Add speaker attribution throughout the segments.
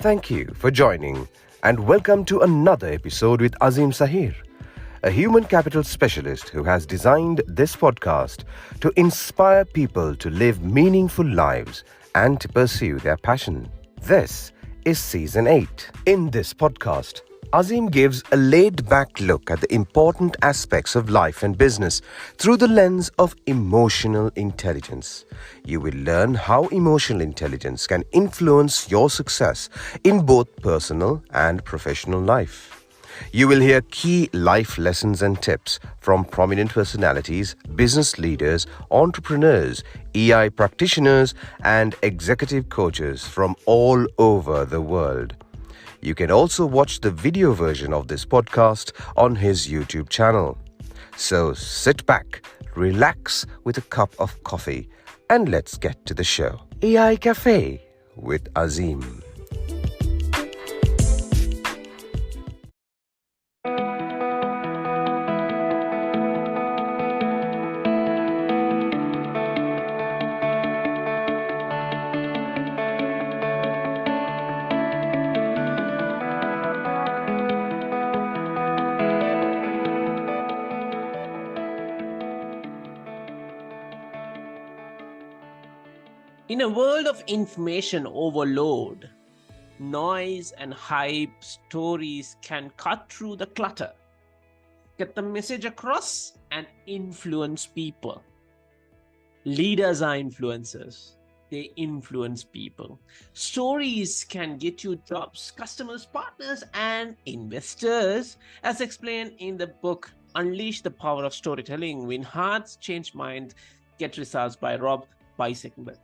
Speaker 1: Thank you for joining and welcome to another episode with Azim Sahir, a human capital specialist who has designed this podcast to inspire people to live meaningful lives and to pursue their passion. This is Season 8. In this podcast, Azim gives a laid-back look at the important aspects of life and business through the lens of emotional intelligence. You will learn how emotional intelligence can influence your success in both personal and professional life. You will hear key life lessons and tips from prominent personalities, business leaders, entrepreneurs, EI practitioners, and executive coaches from all over the world. You can also watch the video version of this podcast on his YouTube channel. So sit back, relax with a cup of coffee, and let's get to the show. AI Cafe with Azim.
Speaker 2: In a world of information overload, noise and hype, stories can cut through the clutter, get the message across, and influence people. Leaders are influencers. They influence people. Stories can get you jobs, customers, partners, and investors, as explained in the book Unleash the Power of Storytelling: Win Hearts, Change Minds, Get Results by Rob Weissenbeck.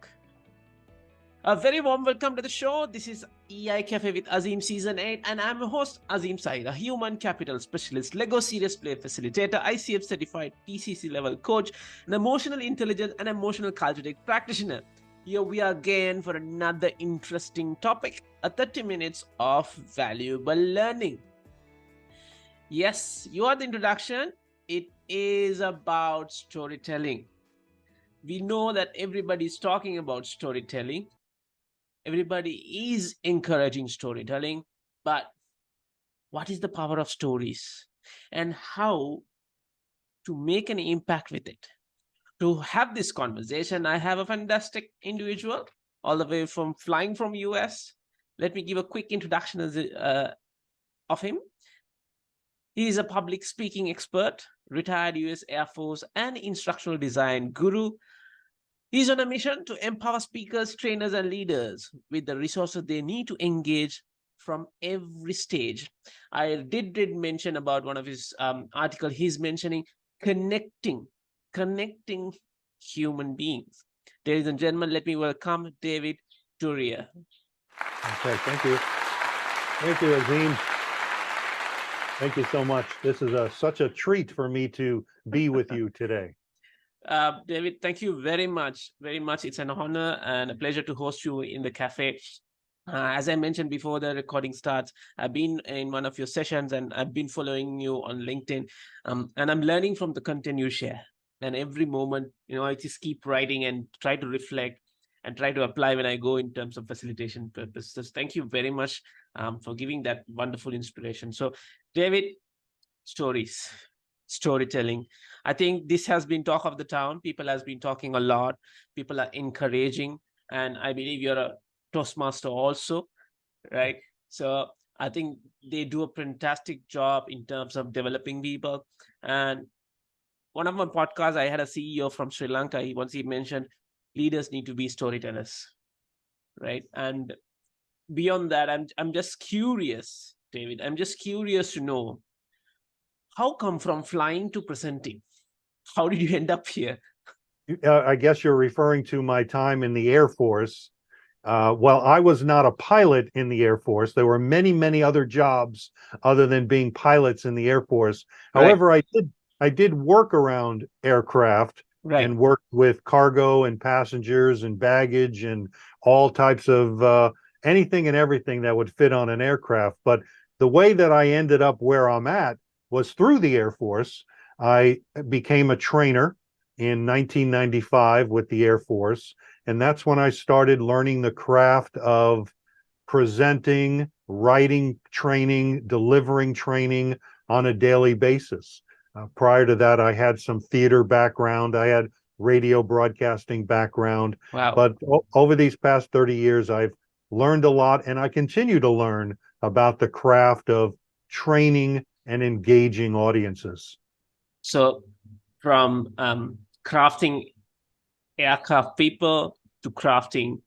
Speaker 2: A very warm welcome to the show. This is EI Cafe with Azim Season 8, and I'm your host, Azim Saeed, a human capital specialist, Lego Serious Play Facilitator, ICF certified PCC level coach, an emotional intelligence and emotional culture practitioner. Here we are again for another interesting topic, a 30 minutes of valuable learning. Yes, you are the introduction. It is about storytelling. We know that everybody is talking about storytelling. Everybody is encouraging storytelling, but what is the power of stories and how to make an impact with it? To have this conversation, I have a fantastic individual all the way from flying from US. Let me give a quick introduction of him. He is a public speaking expert, retired US Air Force and instructional design guru. He's on a mission to empower speakers, trainers, and leaders with the resources they need to engage from every stage. I did mention about one of his article. He's mentioning connecting human beings. Ladies and gentlemen, let me welcome David Doerrier.
Speaker 3: Okay, thank you. Thank you, Azim. Thank you so much. This is such a treat for me to be with you today.
Speaker 2: David, thank you very much. Very much. It's an honor and a pleasure to host you in the cafe. As I mentioned before the recording starts, I've been in one of your sessions and I've been following you on LinkedIn, and I'm learning from the content you share. And every moment, I just keep writing and try to reflect and try to apply when I go in terms of facilitation purposes. Thank you very much for giving that wonderful inspiration. So, David, storytelling. I think this has been talk of the town. People has been talking a lot. People are encouraging, and I believe you're a Toastmaster also, right? So I think they do a fantastic job in terms of developing people. And one of my podcasts, I had a CEO from Sri Lanka. He mentioned leaders need to be storytellers, right? And beyond that, I'm just curious, David. I'm just curious to know, how come from flying to presenting? How did you end up here?
Speaker 3: I guess you're referring to my time in the Air Force. Well, I was not a pilot in the Air Force. There were many, many other jobs other than being pilots in the Air Force.
Speaker 2: Right.
Speaker 3: However, I did work around aircraft,
Speaker 2: Right.
Speaker 3: and worked with cargo and passengers and baggage and all types of anything and everything that would fit on an aircraft. But the way that I ended up where I'm at was through the Air Force. I became a trainer in 1995 with the Air Force, and that's when I started learning the craft of presenting, writing training, delivering training on a daily basis. Prior to that, I had some theater background. I had radio broadcasting background.
Speaker 2: Wow.
Speaker 3: But over these past 30 years, I've learned a lot, and I continue to learn about the craft of training and engaging audiences.
Speaker 2: So from crafting aircraft paper to crafting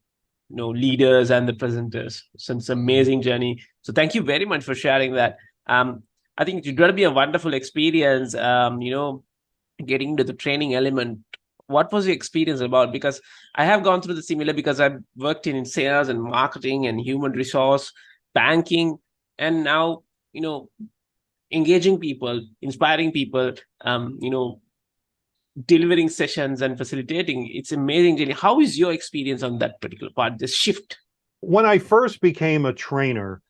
Speaker 2: leaders and the presenters. So it's an amazing journey. So thank you very much for sharing that. I think it's going to be a wonderful experience, getting into the training element. What was your experience about? Because I have gone through the similar, because I've worked in sales and marketing and human resource, banking, and now, engaging people, inspiring people, delivering sessions and facilitating. It's amazing, Jenny. How is your experience on that particular part, this shift?
Speaker 3: When I first became a trainer,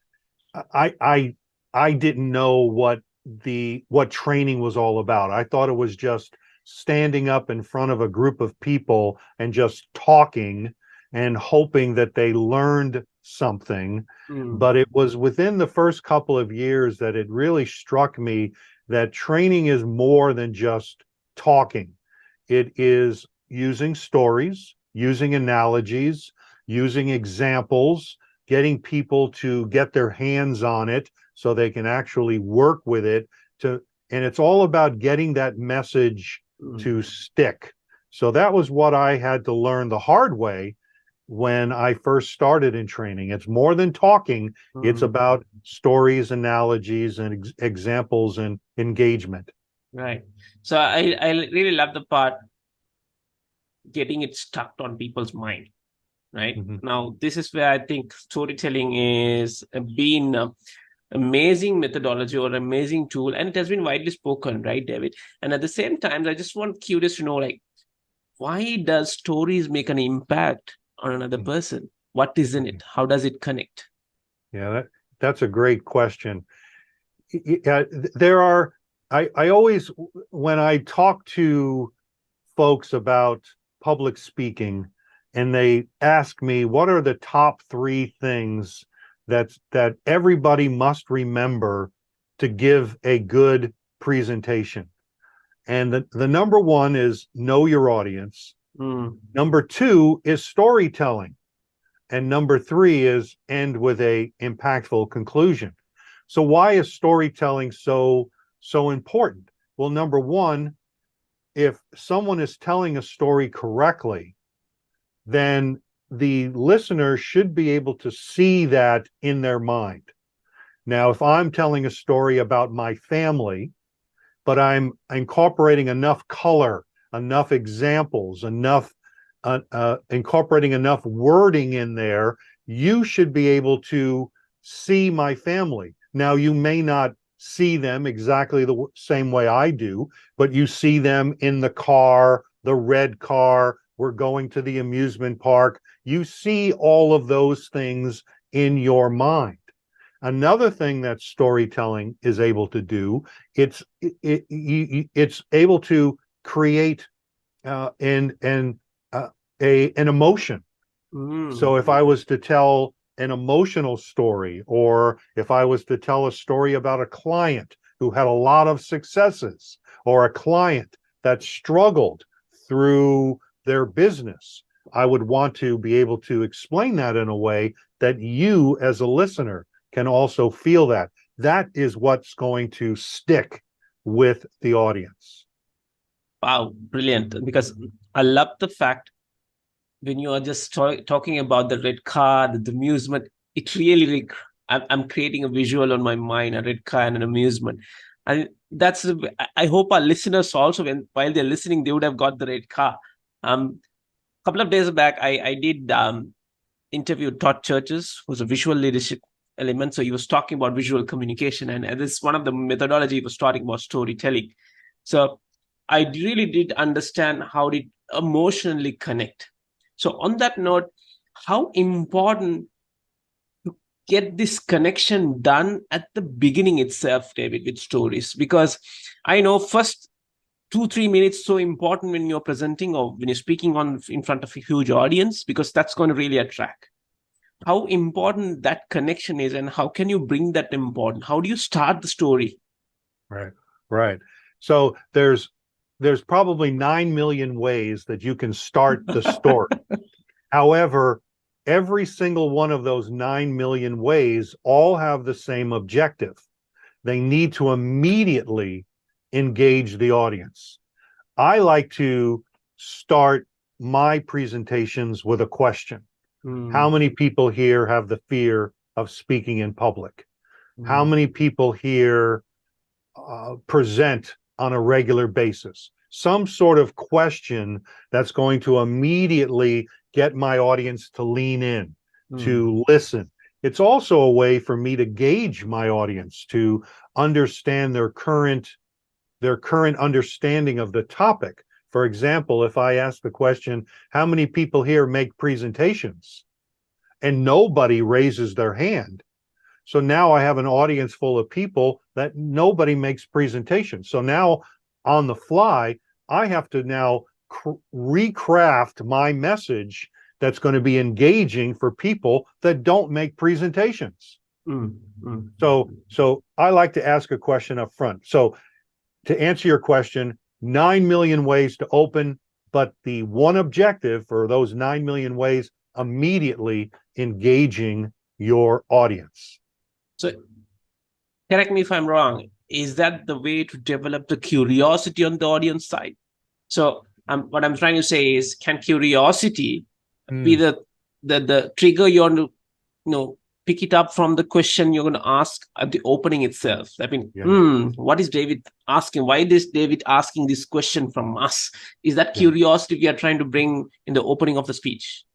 Speaker 3: I didn't know what training was all about. I thought it was just standing up in front of a group of people and just talking and hoping that they learned something. But it was within the first couple of years that it really struck me that training is more than just talking. It is using stories, using analogies, using examples, getting people to get their hands on it so they can actually work with it. And it's all about getting that message to stick. So that was what I had to learn the hard way when I first started in training. It's more than talking. It's about stories, analogies, and examples and engagement.
Speaker 2: Right. So I really love the part, getting it stuck on people's mind. Right. Now, this is where I think storytelling is been amazing methodology or amazing tool, and it has been widely spoken, right, David? And at the same time, I just want curious to know, like, why does stories make an impact on another person? What is in it? How does it connect?
Speaker 3: Yeah, that's a great question. There are, I always, when I talk to folks about public speaking, and they ask me, what are the top 3 things that everybody must remember to give a good presentation? And the number 1 is know your audience. Number 2 is storytelling. And number 3 is end with a impactful conclusion. So why is storytelling so important? Well, number 1, if someone is telling a story correctly, then the listener should be able to see that in their mind. Now, if I'm telling a story about my family, but I'm incorporating enough color, enough examples, enough incorporating enough wording in there, you should be able to see my family. Now, you may not see them exactly the same way I do, but you see them in the car, the red car, we're going to the amusement park. You see all of those things in your mind. Another thing that storytelling is able to do, it's able to create an emotion. So if I was to tell an emotional story, or if I was to tell a story about a client who had a lot of successes, or a client that struggled through their business, I would want to be able to explain that in a way that you as a listener can also feel that. That is what's going to stick with the audience.
Speaker 2: Wow, brilliant. Because I love the fact, when you are just talking about the red car, the amusement, it really, I'm creating a visual on my mind, a red car and an amusement. And I hope our listeners also, while they're listening, they would have got the red car. Couple of days back, I did interview Todd Churches, who's a visual leadership element. So he was talking about visual communication, and this one of the methodology he was talking about storytelling. So I really did understand how it emotionally connect. So on that note, how important to get this connection done at the beginning itself, David, with stories? Because I know first 2-3 minutes so important when you're presenting or when you're speaking in front of a huge audience, because that's going to really attract. how important that connection is, and how can you bring that important? How do you start the story?
Speaker 3: Right. Right. So there's probably 9 million ways that you can start the story. However, every single one of those 9 million ways all have the same objective. They need to immediately engage the audience. I like to start my presentations with a question. How many people here have the fear of speaking in public? How many people here present on a regular basis? Some sort of question that's going to immediately get my audience to lean in, to listen. It's also a way for me to gauge my audience, to understand their current understanding of the topic. For example, if I ask the question, how many people here make presentations? And nobody raises their hand. So now I have an audience full of people that nobody makes presentations. So now on the fly, I have to now recraft my message that's going to be engaging for people that don't make presentations. So I like to ask a question up front. So to answer your question, 9 million ways to open, but the one objective for those 9 million ways, immediately engaging your audience.
Speaker 2: So, correct me if I'm wrong. Is that the way to develop the curiosity on the audience side? So, what I'm trying to say is, can curiosity be the trigger you want to, pick it up from the question you're going to ask at the opening itself? I mean, what is David asking? Why is David asking this question from us? Is that curiosity we are trying to bring in the opening of the speech?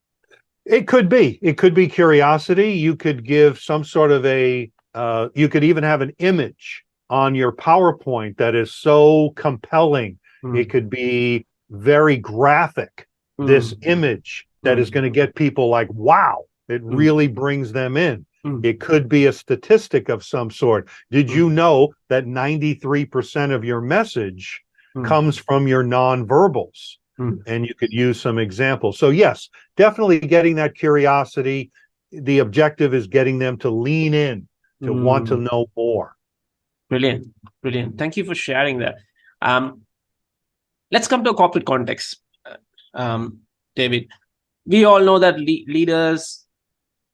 Speaker 3: It could be. It could be curiosity. You could give some sort of you could even have an image on your PowerPoint that is so compelling. It could be very graphic, this image that is going to get people like, wow, it really brings them in. It could be a statistic of some sort. Did you know that 93% of your message comes from your nonverbals? And you could use some examples. So yes, definitely getting that curiosity. The objective is getting them to lean in, to want to know more.
Speaker 2: Brilliant. Brilliant. Thank you for sharing that. Let's come to a corporate context, David. We all know that leaders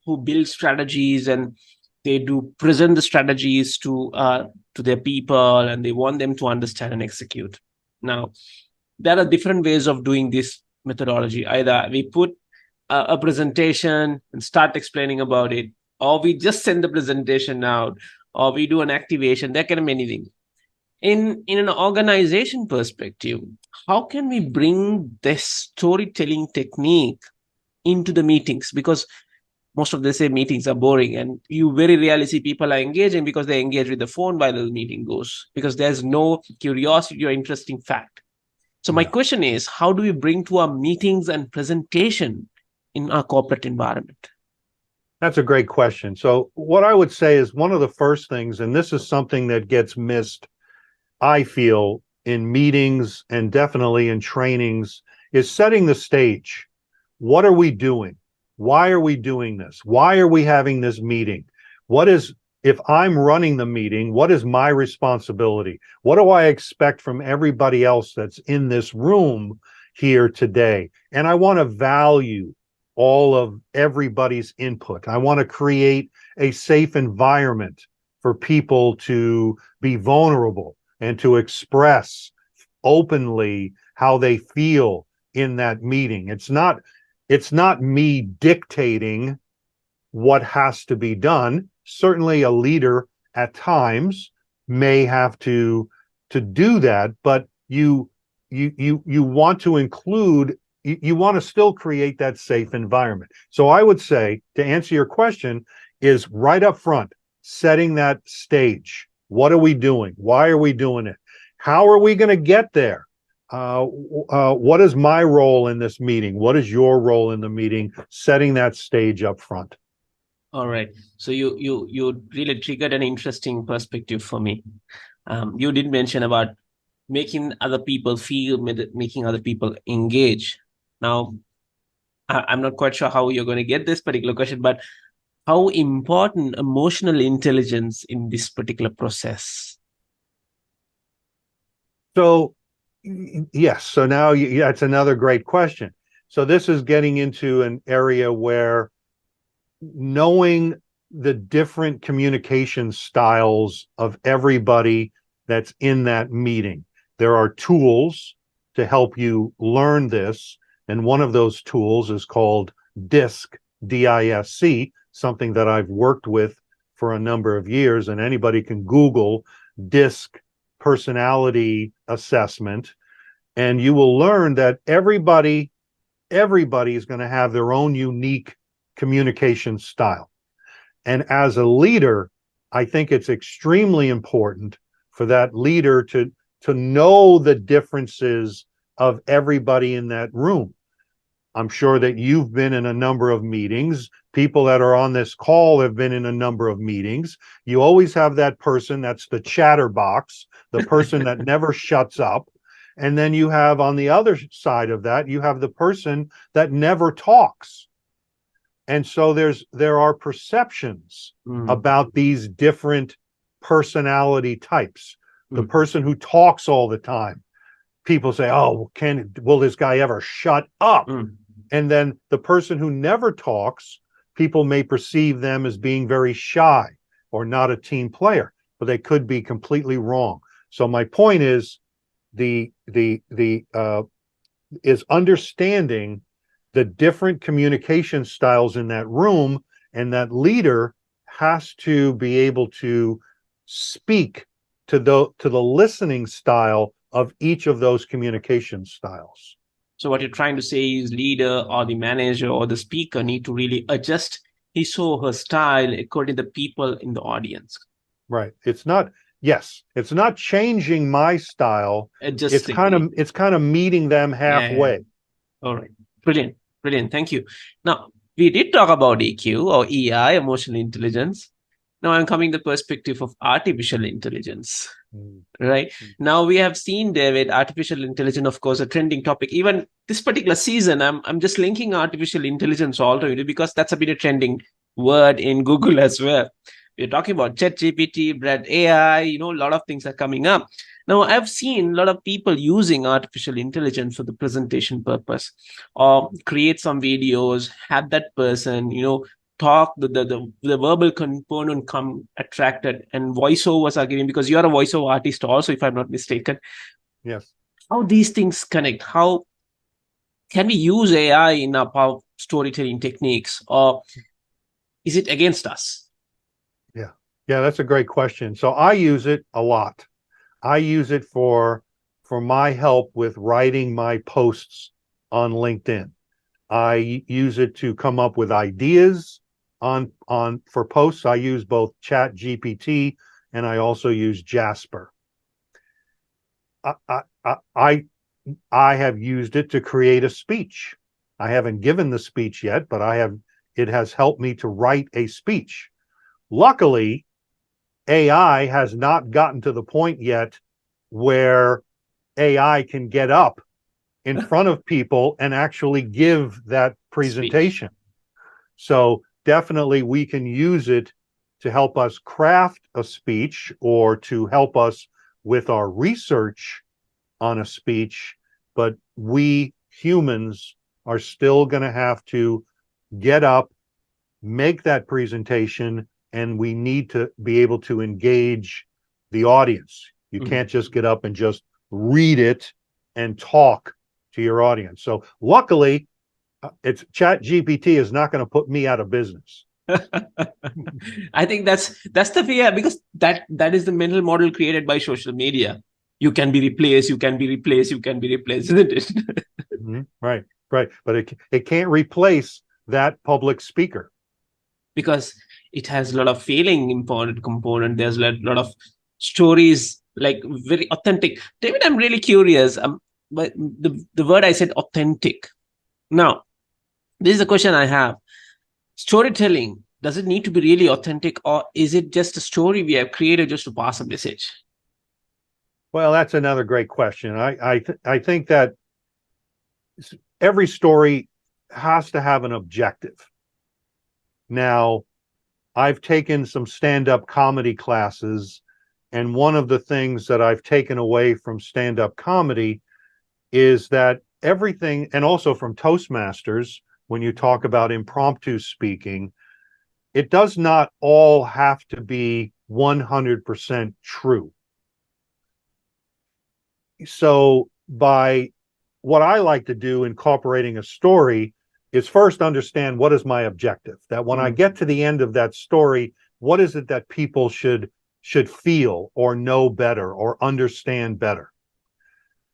Speaker 2: who build strategies, and they do present the strategies to their people, and they want them to understand and execute. Now, there are different ways of doing this methodology. Either we put a presentation and start explaining about it, or we just send the presentation out, or we do an activation. There can be many things. In an organization perspective, how can we bring this storytelling technique into the meetings? Because most of the say meetings are boring, and you very rarely see people are engaging because they engage with the phone while the meeting goes, because there's no curiosity or interesting fact. So my question is, how do we bring to our meetings and presentation in our corporate environment?
Speaker 3: That's a great question. So what I would say is one of the first things, and this is something that gets missed, I feel, in meetings and definitely in trainings, is setting the stage. What are we doing? Why are we doing this? Why are we having this meeting? If I'm running the meeting, what is my responsibility? What do I expect from everybody else that's in this room here today? And I want to value all of everybody's input. I want to create a safe environment for people to be vulnerable and to express openly how they feel in that meeting. It's not me dictating what has to be done. Certainly a leader at times may have to do that, but you want to include, you want to still create that safe environment. So I would say, to answer your question, is right up front, setting that stage. What are we doing? Why are we doing it? How are we going to get there? What is my role in this meeting? What is your role in the meeting? Setting that stage up front.
Speaker 2: All right. So you really triggered an interesting perspective for me. You did mention about making other people feel, making other people engage. Now, I'm not quite sure how you're going to get this particular question, but how important emotional intelligence in this particular process?
Speaker 3: So, yes. So now that's another great question. So this is getting into an area where knowing the different communication styles of everybody that's in that meeting. There are tools to help you learn this. And one of those tools is called DISC, DISC, something that I've worked with for a number of years. And anybody can Google DISC personality assessment. And you will learn that everybody is going to have their own unique communication style. And as a leader, I think it's extremely important for that leader to know the differences of everybody in that room. I'm sure that you've been in a number of meetings. People that are on this call have been in a number of meetings. You always have that person that's the chatterbox, the person that never shuts up. And then you have on the other side of that, you have the person that never talks. And so there are perceptions about these different personality types. The person who talks all the time, people say, oh, will this guy ever shut up? And then the person who never talks, people may perceive them as being very shy or not a team player, but they could be completely wrong. So my point is is understanding the different communication styles in that room, and that leader has to be able to speak to the listening style of each of those communication styles.
Speaker 2: So what you're trying to say is leader or the manager or the speaker need to really adjust his or her style according to the people in the audience.
Speaker 3: Right. It's not changing my style.
Speaker 2: Adjusting.
Speaker 3: It's kind of meeting them halfway.
Speaker 2: Yeah. All right. Brilliant. Thank you. Now, we did talk about EQ or EI, emotional intelligence. Now I'm coming the perspective of artificial intelligence. Right. Now we have seen, David, artificial intelligence, of course, a trending topic. Even this particular season, I'm just linking artificial intelligence all to it because that's a bit a trending word in Google as well. We're talking about ChatGPT, Brad AI, a lot of things are coming up. Now, I've seen a lot of people using artificial intelligence for the presentation purpose, or create some videos, have that person, talk, the verbal component come attracted, and voiceovers are given, because you're a voiceover artist also, if I'm not mistaken.
Speaker 3: Yes.
Speaker 2: How these things connect? How can we use AI in our storytelling techniques, or is it against us?
Speaker 3: Yeah, that's a great question. So I use it a lot. I use it for my help with writing my posts on LinkedIn. I use it to come up with ideas for posts. I use both ChatGPT and I also use Jasper. I have used it to create a speech. I haven't given the speech yet, but it has helped me to write a speech. Luckily, AI has not gotten to the point yet where AI can get up in front of people and actually give that presentation. So definitely we can use it to help us craft a speech or to help us with our research on a speech, but we humans are still going to have to get up, make that presentation, and we need to be able to engage the audience. You can't just get up and just read it and talk to your audience. So luckily, it's ChatGPT is not going to put me out of business.
Speaker 2: I think that's the fear, because that is the mental model created by social media. You can be replaced, isn't it?
Speaker 3: Right. But it can't replace that public speaker,
Speaker 2: because it has a lot of feeling important component. There's a lot of stories, like very authentic. David, I'm really curious. But the word I said, authentic. Now, this is the question I have. Storytelling, does it need to be really authentic, or is it just a story we have created just to pass a message?
Speaker 3: Well, that's another great question. I think that every story has to have an objective. Now, I've taken some stand-up comedy classes, and one of the things that I've taken away from stand-up comedy is that everything, and also from Toastmasters, when you talk about impromptu speaking, it does not all have to be 100% true. So by what I like to do incorporating a story is first understand what is my objective, that when I get to the end of that story, what is it that people should feel or know better or understand better.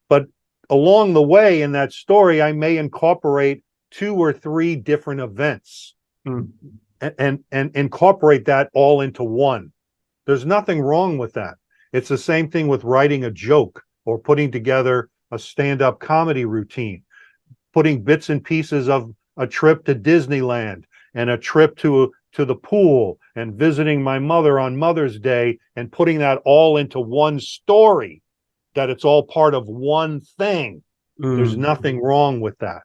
Speaker 3: But along the way in that story, I may incorporate 2 or 3 different events and incorporate that all into one. There's nothing wrong with that. It's the same thing with writing a joke or putting together a stand-up comedy routine, putting bits and pieces of a trip to Disneyland and a trip to the pool and visiting my mother on Mother's Day and putting that all into one story, that it's all part of one thing. There's nothing wrong with that.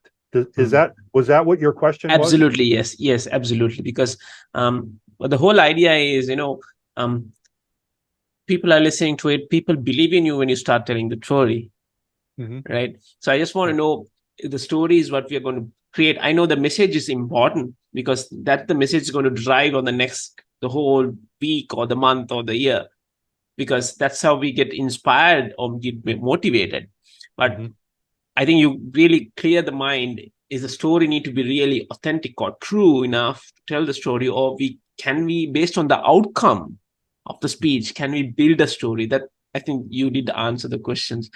Speaker 3: Was that what your question was?
Speaker 2: Absolutely, yes, absolutely. Because the whole idea is, people are listening to it. People believe in you when you start telling the story, right? So I just want to know if the story is what we are going to create. I know the message is important because that the message is going to drive on the whole week or the month or the year, because that's how we get inspired or get motivated. But I think you really clear the mind. Is the story need to be really authentic or true enough to tell the story, or can we based on the outcome of the speech, can we build a story? That I think you did answer the questions.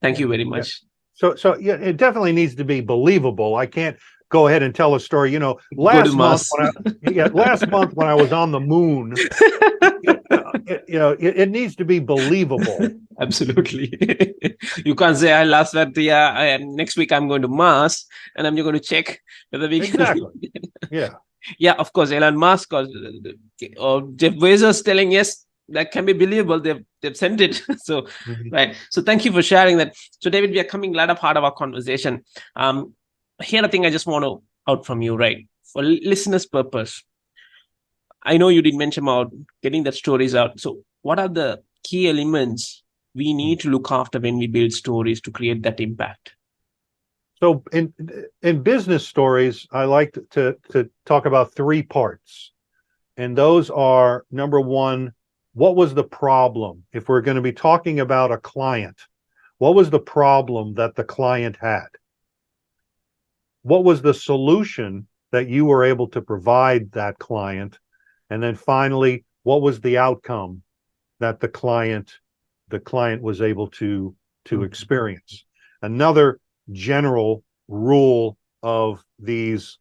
Speaker 2: Thank you very much.
Speaker 3: So yeah, it definitely needs to be believable. I can't go ahead and tell a story.
Speaker 2: Last month
Speaker 3: when I was on the moon, it needs to be believable.
Speaker 2: Absolutely. You can't say I last week, next week I'm going to Mars and I'm going to check whether we
Speaker 3: exactly. Yeah.
Speaker 2: Yeah, of course, Elon Musk or Jeff Bezos telling yes, that can be believable. They've sent it. So right. So thank you for sharing that. So David, we are coming latter part of our conversation. Here, I think I just want to out from you, right? For listeners' purpose, I know you did mention about getting that stories out. So what are the key elements we need to look after when we build stories to create that impact?
Speaker 3: So in business stories, I like to talk about 3 parts. And those are, number 1, what was the problem? If we're going to be talking about a client, what was the problem that the client had? What was the solution that you were able to provide that client? And then finally, what was the outcome that the client was able to experience? Another general rule of these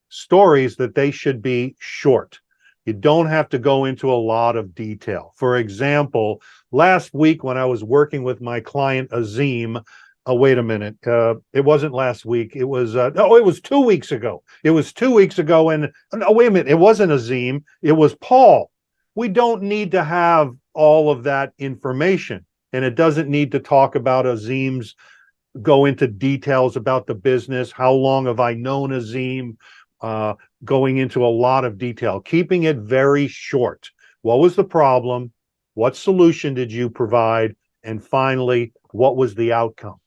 Speaker 3: stories that they should be short. You don't have to go into a lot of detail. For example, last week when I was working with my client Azim, wait a minute, it wasn't last week. It was it was 2 weeks ago. It was 2 weeks ago, and no, wait a minute, it wasn't Azim. It was Paul. We don't need to have all of that information, and it doesn't need to talk about Azim's. Go into details about the business. How long have I known Azim? Going into a lot of detail, keeping it very short. What was the problem? What solution did you provide? And finally, what was the outcome?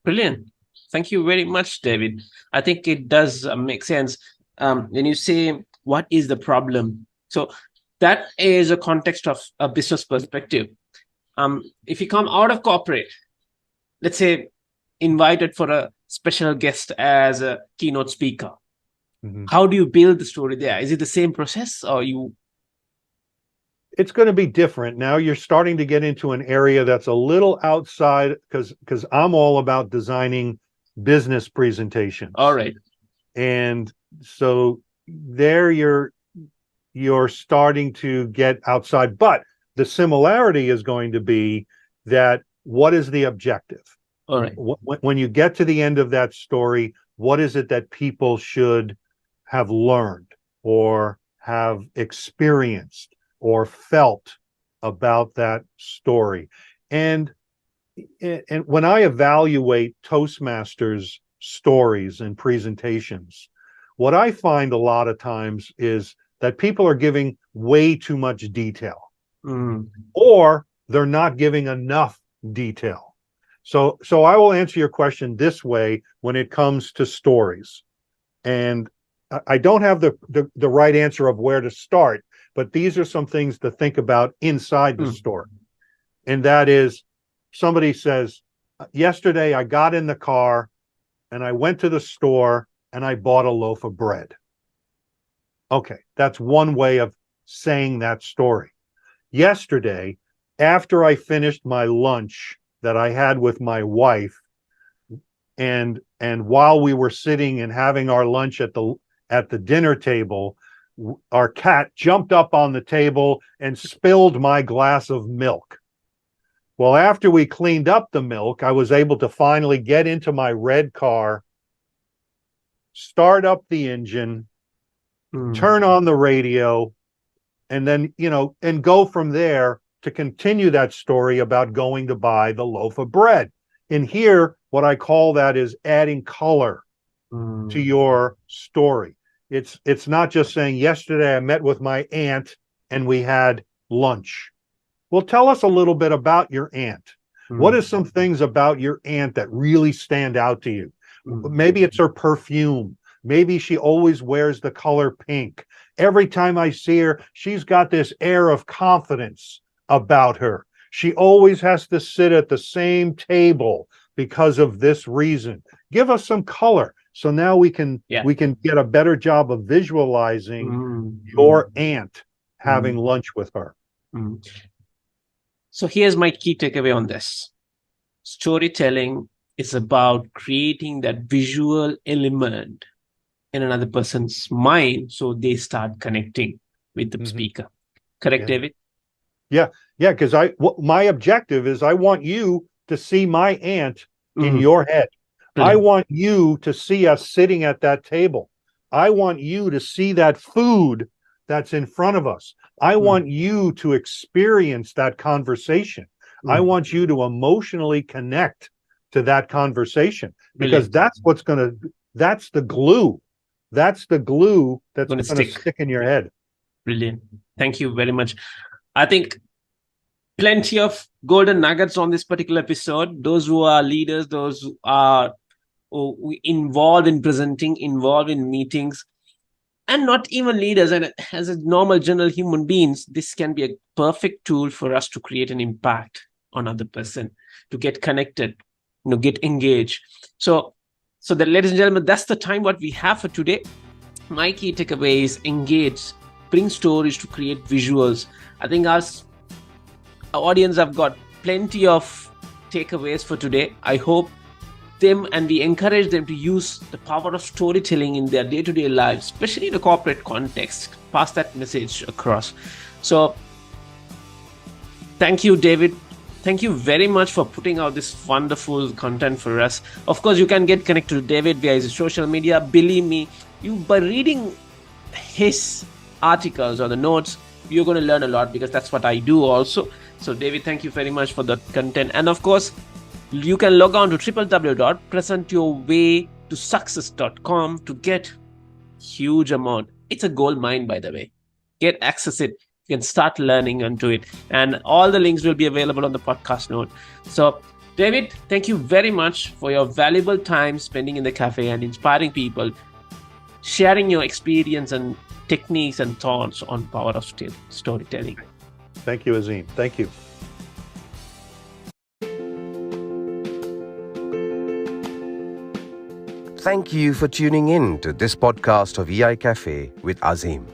Speaker 2: Brilliant. Thank you very much, David. I think it does make sense when you say, what is the problem? So that is a context of a business perspective. If you come out of corporate, let's say invited for a special guest as a keynote speaker, how do you build the story there? Is it the same process, or you?
Speaker 3: It's going to be different. Now you're starting to get into an area that's a little outside, because I'm all about designing business presentations.
Speaker 2: All right.
Speaker 3: And so there you're starting to get outside, but the similarity is going to be that what is the objective?
Speaker 2: All right.
Speaker 3: When you get to the end of that story, what is it that people should have learned or have experienced or felt about that story? And when I evaluate Toastmasters stories and presentations, what I find a lot of times is that people are giving way too much detail, or they're not giving enough detail. So I will answer your question this way when it comes to stories. And I don't have the right answer of where to start, but these are some things to think about inside the story. And that is, somebody says, yesterday I got in the car and I went to the store and I bought a loaf of bread. Okay, that's one way of saying that story. Yesterday, after I finished my lunch that I had with my wife, and while we were sitting and having our lunch at the dinner table, our cat jumped up on the table and spilled my glass of milk. Well, after we cleaned up the milk, I was able to finally get into my red car, start up the engine, turn on the radio, and then, and go from there to continue that story about going to buy the loaf of bread. And here, what I call that is adding color to your story. It's not just saying, yesterday I met with my aunt and we had lunch. Well, tell us a little bit about your aunt. What are some things about your aunt that really stand out to you? Maybe it's her perfume. Maybe she always wears the color pink. Every time I see her, she's got this air of confidence about her. She always has to sit at the same table because of this reason. Give us some color. So now we can get a better job of visualizing your aunt having lunch with her.
Speaker 2: So here's my key takeaway on this. Storytelling is about creating that visual element in another person's mind so they start connecting with the speaker. Correct, David?
Speaker 3: Yeah, because my objective is I want you to see my aunt in your head. Brilliant. I want you to see us sitting at that table. I want you to see that food that's in front of us. I want you to experience that conversation. I want you to emotionally connect to that conversation, because that's that's the glue. That's the glue that's going to stick in your head.
Speaker 2: Brilliant. Thank you very much. I think plenty of golden nuggets on this particular episode. Those who are leaders, those who are involved in presenting, involved in meetings, and not even leaders, and as a normal general human beings, this can be a perfect tool for us to create an impact on other person, to get connected, get engaged. So that, ladies and gentlemen, that's the time what we have for today. My key takeaway is engage, bring stories to create visuals. I think our audience have got plenty of takeaways for today. I hope them, and we encourage them to use the power of storytelling in their day-to-day lives, especially in a corporate context. Pass that message across. So thank you, David. Thank you very much for putting out this wonderful content for us. Of course, you can get connected to David via his social media. Believe me, by reading his articles or the notes, you're going to learn a lot, because that's what I do also. So David, thank you very much for the content. And of course, you can log on to www.presentyourwaytosuccess.com to get huge amount. It's a gold mine, by the way. Get access it. You can start learning into it. And all the links will be available on the podcast note. So David, thank you very much for your valuable time spending in the cafe and inspiring people, sharing your experience and techniques and thoughts on power of storytelling.
Speaker 3: Thank you, Azim. Thank you.
Speaker 1: Thank you for tuning in to this podcast of EI Cafe with Azim.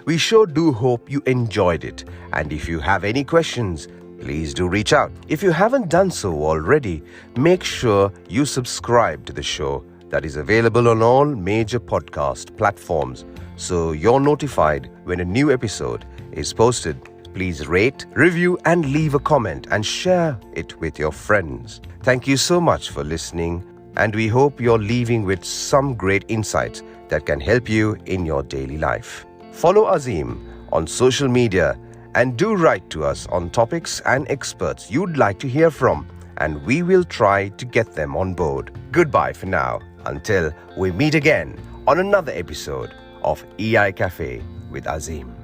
Speaker 1: We sure do hope you enjoyed it, and if you have any questions, please do reach out. If you haven't done so already, make sure you subscribe to the show that is available on all major podcast platforms, so you're notified when a new episode is posted. Please rate, review, and leave a comment and share it with your friends. Thank you so much for listening, and we hope you're leaving with some great insights that can help you in your daily life. Follow Azim on social media and do write to us on topics and experts you'd like to hear from, and we will try to get them on board. Goodbye for now. Until we meet again on another episode of EI Cafe with Azim.